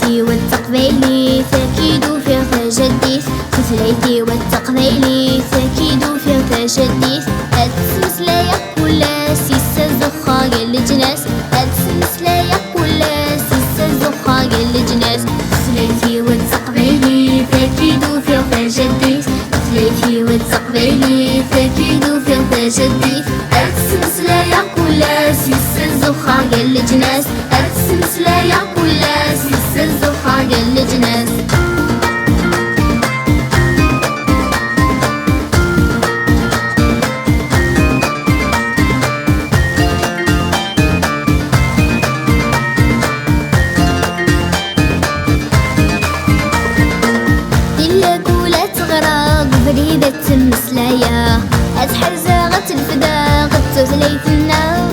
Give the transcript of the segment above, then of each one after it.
ثلاثي والتقبيلي تأكيد في تجديد ثلاثي والتقبيلي تأكيد في تجديد أتسمس لا يقول سيسا زخا الجناس أتسمس لا يقول سيسا زخا الجناس ثلاثي والتقبيلي تأكيد في تجديد ثلاثي والتقبيلي تأكيد في تجديد أتسمس لا يقول سيسا زخا الجناس أتسمس لا يقول سيسا زخا الجناس فريدة مسلايا أتحرزا غتلفدا غتثليثنا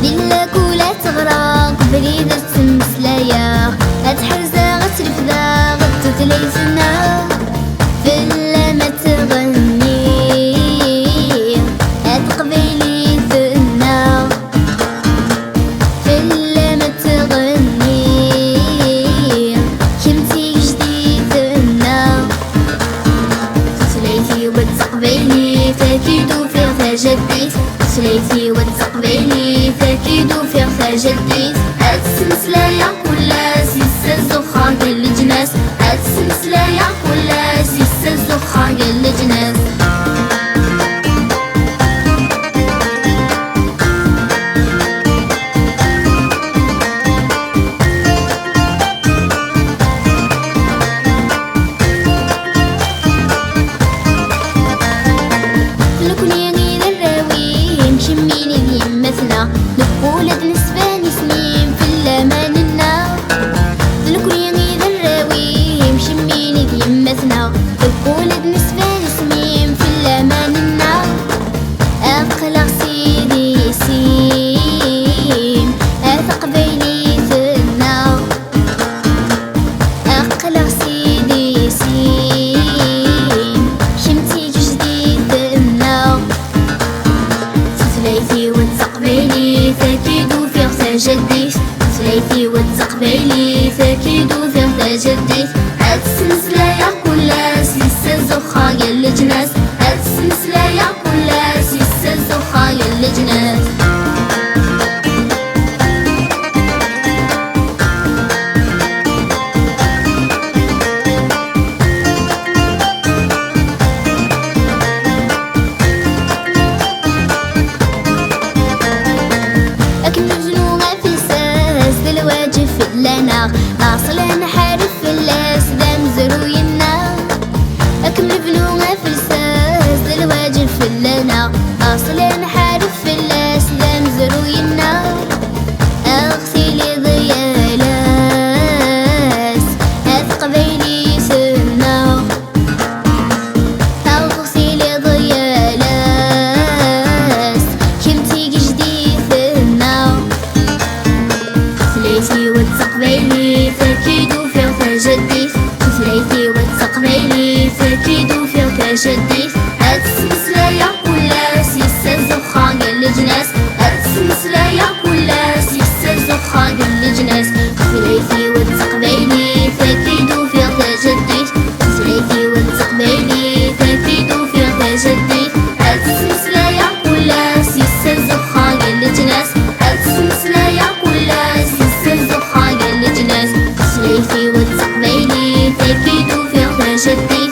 ديلا كولا تغرق فريدة مسلايا أتحرزا غتلفدا غتثليثنا فلا ما تغني أتقبلي ثنا فلا ما تغني كمتي جديدنا ثلاثي والتقبيلي تأكيد في تجديد ثلاثي والتقبيلي تأكيد في تجديد أتسمس لا يقول سيسا زخا الجناس أتسمس لا يقول سيسا زخا الجناس نقولد نسباني سنين في الأمان النا ذلكني ذراوي مشميني ديمتنا نقولد نسباني سنين في الأمان النا أقلق سيدي سين أتقبيلي ثنا أقلق سيدي سين شمتي جديدنا ثلاثي والتقبيلي تأكيد في تجديد ثلاثي والتقبيلي تأكيد في تجديد أتسمس لا يقول سيسا زخا الجناس أتسمس لا يقول سيسا زخا الجناس لنا أصلا حارف اللاس دام زروينا أكمل بنونا في الساس الواجب في لنا أصلا حارف اللاس دام زروينا أغسلي ضيالاس أتقبيلي سنة أغسلي ضيالاس كمتي جديدنا ثلاثي والتقبيلي تأكيد في تجديد ثلاثي والتقبيلي تأكيد في تجديد أتسمس لا يقول سيسا زخا الجناس أتسمس لا يقول سيسا زخا الجناس ثلاثي والتقبيلي تأكيد في تجديد ثلاثي والتقبيلي تأكيد في تجديد أتسمس لا يقول سيسا زخا الجناس أتسمس لا يقول ثلاثي والتقبيلي تأكيد في تجديد